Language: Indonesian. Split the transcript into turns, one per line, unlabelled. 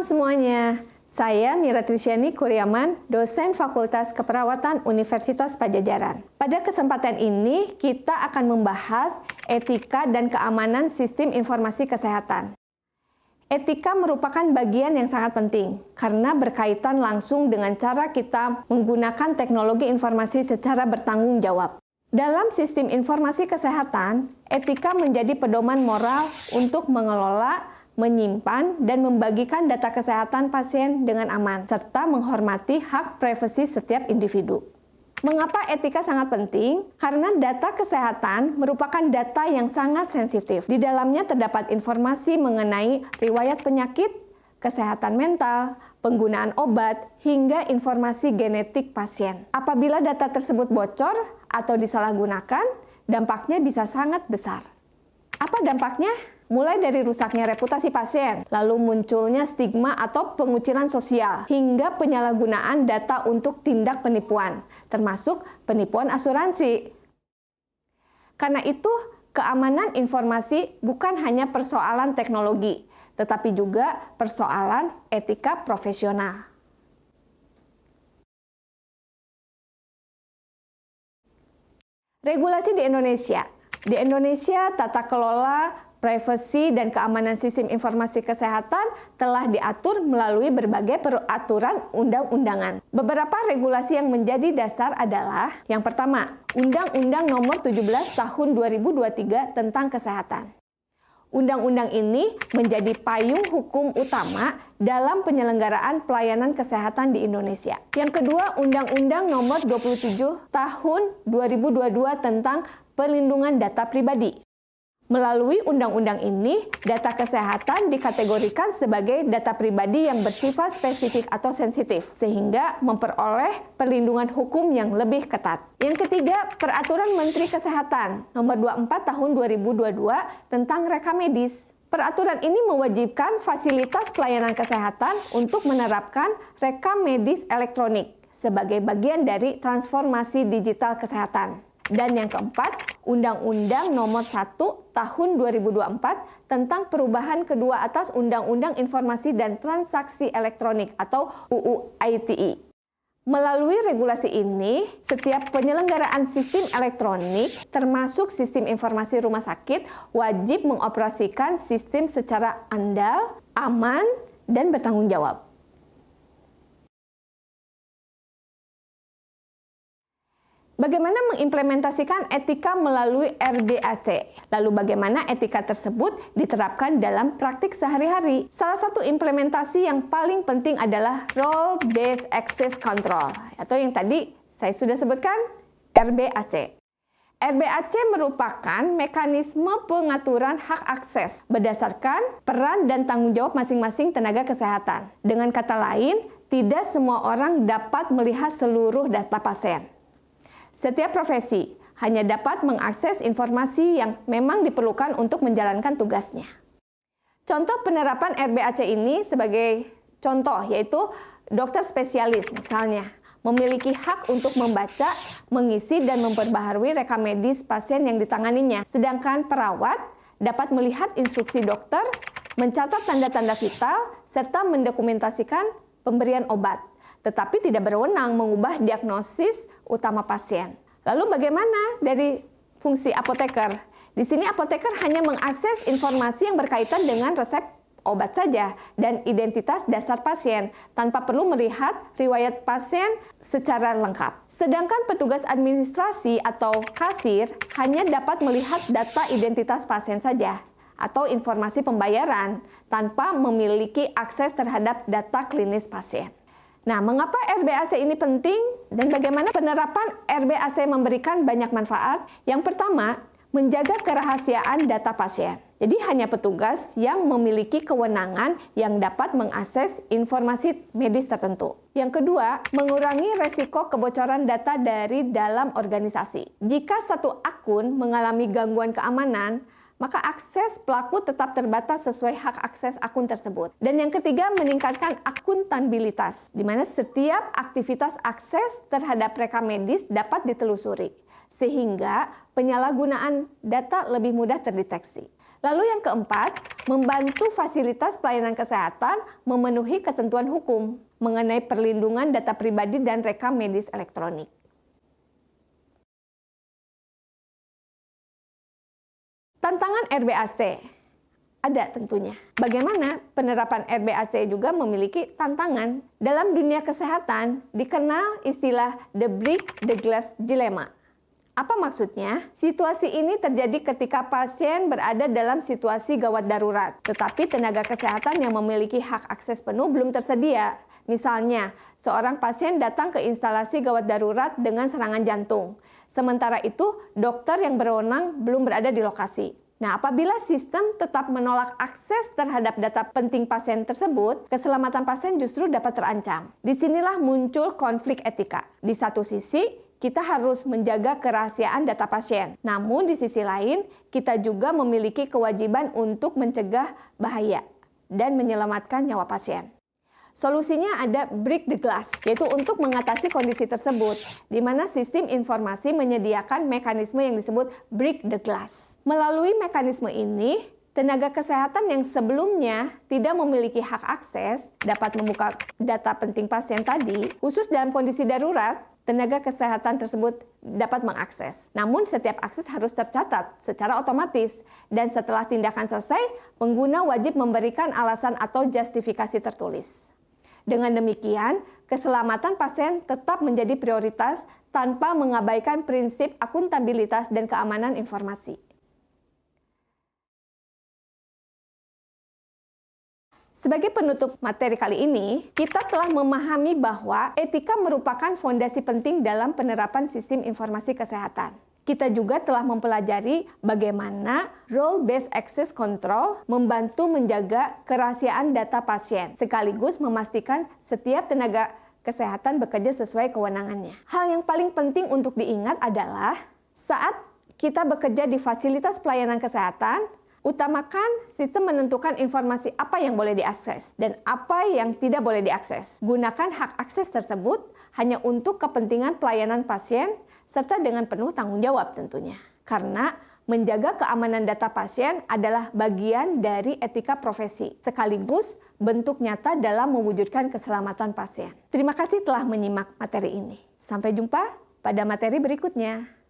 Salam semuanya, saya Mira Trisyani Kuryaman, dosen Fakultas Keperawatan Universitas Padjadjaran. Pada kesempatan ini, kita akan membahas etika dan keamanan sistem informasi kesehatan. Etika merupakan bagian yang sangat penting, karena berkaitan langsung dengan cara kita menggunakan teknologi informasi secara bertanggung jawab. Dalam sistem informasi kesehatan, etika menjadi pedoman moral untuk mengelola, menyimpan, dan membagikan data kesehatan pasien dengan aman, serta menghormati hak privasi setiap individu. Mengapa etika sangat penting? Karena data kesehatan merupakan data yang sangat sensitif. Di dalamnya terdapat informasi mengenai riwayat penyakit, kesehatan mental, penggunaan obat, hingga informasi genetik pasien. Apabila data tersebut bocor atau disalahgunakan, dampaknya bisa sangat besar. Apa dampaknya? Mulai dari rusaknya reputasi pasien, lalu munculnya stigma atau pengucilan sosial, hingga penyalahgunaan data untuk tindak penipuan, termasuk penipuan asuransi. Karena itu, keamanan informasi bukan hanya persoalan teknologi, tetapi juga persoalan etika profesional. Regulasi di Indonesia. Di Indonesia, tata kelola privasi dan keamanan sistem informasi kesehatan telah diatur melalui berbagai peraturan undang-undangan. Beberapa regulasi yang menjadi dasar adalah yang pertama, Undang-Undang Nomor 17 Tahun 2023 tentang Kesehatan. Undang-undang ini menjadi payung hukum utama dalam penyelenggaraan pelayanan kesehatan di Indonesia. Yang kedua, Undang-Undang Nomor 27 Tahun 2022 tentang Perlindungan Data Pribadi. Melalui undang-undang ini, data kesehatan dikategorikan sebagai data pribadi yang bersifat spesifik atau sensitif, sehingga memperoleh perlindungan hukum yang lebih ketat. Yang ketiga, Peraturan Menteri Kesehatan Nomor 24 Tahun 2022 tentang rekam medis. Peraturan ini mewajibkan fasilitas pelayanan kesehatan untuk menerapkan rekam medis elektronik sebagai bagian dari transformasi digital kesehatan. Dan yang keempat, Undang-Undang Nomor 1 Tahun 2024 tentang perubahan kedua atas Undang-Undang Informasi dan Transaksi Elektronik atau UU ITE. Melalui regulasi ini, setiap penyelenggaraan sistem elektronik, termasuk sistem informasi rumah sakit, wajib mengoperasikan sistem secara andal, aman, dan bertanggung jawab. Bagaimana mengimplementasikan etika melalui RBAC? Lalu bagaimana etika tersebut diterapkan dalam praktik sehari-hari? Salah satu implementasi yang paling penting adalah Role Based Access Control, atau yang tadi saya sudah sebutkan, RBAC. RBAC merupakan mekanisme pengaturan hak akses berdasarkan peran dan tanggung jawab masing-masing tenaga kesehatan. Dengan kata lain, tidak semua orang dapat melihat seluruh data pasien. Setiap profesi hanya dapat mengakses informasi yang memang diperlukan untuk menjalankan tugasnya. Contoh penerapan RBAC ini sebagai contoh yaitu dokter spesialis misalnya memiliki hak untuk membaca, mengisi, dan memperbaharui rekam medis pasien yang ditanganinya. Sedangkan perawat dapat melihat instruksi dokter, mencatat tanda-tanda vital, serta mendokumentasikan pemberian obat, tetapi tidak berwenang mengubah diagnosis utama pasien. Lalu bagaimana dari fungsi apoteker? Di sini apoteker hanya mengakses informasi yang berkaitan dengan resep obat saja dan identitas dasar pasien tanpa perlu melihat riwayat pasien secara lengkap. Sedangkan petugas administrasi atau kasir hanya dapat melihat data identitas pasien saja atau informasi pembayaran tanpa memiliki akses terhadap data klinis pasien. Nah, mengapa RBAC ini penting dan bagaimana penerapan RBAC memberikan banyak manfaat? Yang pertama, menjaga kerahasiaan data pasien. Jadi hanya petugas yang memiliki kewenangan yang dapat mengakses informasi medis tertentu. Yang kedua, mengurangi resiko kebocoran data dari dalam organisasi. Jika satu akun mengalami gangguan keamanan, maka akses pelaku tetap terbatas sesuai hak akses akun tersebut. Dan yang ketiga, meningkatkan akuntabilitas, di mana setiap aktivitas akses terhadap rekam medis dapat ditelusuri, sehingga penyalahgunaan data lebih mudah terdeteksi. Lalu yang keempat, membantu fasilitas pelayanan kesehatan memenuhi ketentuan hukum mengenai perlindungan data pribadi dan rekam medis elektronik. Tantangan RBAC ada tentunya. Bagaimana penerapan RBAC juga memiliki tantangan. Dalam dunia kesehatan dikenal istilah the brick the glass dilemma. Apa maksudnya? Situasi ini terjadi ketika pasien berada dalam situasi gawat darurat, tetapi tenaga kesehatan yang memiliki hak akses penuh belum tersedia. Misalnya, seorang pasien datang ke instalasi gawat darurat dengan serangan jantung. Sementara itu, dokter yang berwenang belum berada di lokasi. Nah, apabila sistem tetap menolak akses terhadap data penting pasien tersebut, keselamatan pasien justru dapat terancam. Disinilah muncul konflik etika. Di satu sisi, kita harus menjaga kerahasiaan data pasien. Namun di sisi lain, kita juga memiliki kewajiban untuk mencegah bahaya dan menyelamatkan nyawa pasien. Solusinya ada break the glass, yaitu untuk mengatasi kondisi tersebut, di mana sistem informasi menyediakan mekanisme yang disebut break the glass. Melalui mekanisme ini, tenaga kesehatan yang sebelumnya tidak memiliki hak akses dapat membuka data penting pasien tadi, khusus dalam kondisi darurat, tenaga kesehatan tersebut dapat mengakses. Namun setiap akses harus tercatat secara otomatis dan setelah tindakan selesai, pengguna wajib memberikan alasan atau justifikasi tertulis. Dengan demikian, keselamatan pasien tetap menjadi prioritas tanpa mengabaikan prinsip akuntabilitas dan keamanan informasi. Sebagai penutup materi kali ini, kita telah memahami bahwa etika merupakan fondasi penting dalam penerapan sistem informasi kesehatan. Kita juga telah mempelajari bagaimana role-based access control membantu menjaga kerahasiaan data pasien, sekaligus memastikan setiap tenaga kesehatan bekerja sesuai kewenangannya. Hal yang paling penting untuk diingat adalah saat kita bekerja di fasilitas pelayanan kesehatan, utamakan sistem menentukan informasi apa yang boleh diakses dan apa yang tidak boleh diakses. Gunakan hak akses tersebut hanya untuk kepentingan pelayanan pasien serta dengan penuh tanggung jawab tentunya. Karena menjaga keamanan data pasien adalah bagian dari etika profesi, sekaligus bentuk nyata dalam mewujudkan keselamatan pasien. Terima kasih telah menyimak materi ini. Sampai jumpa pada materi berikutnya.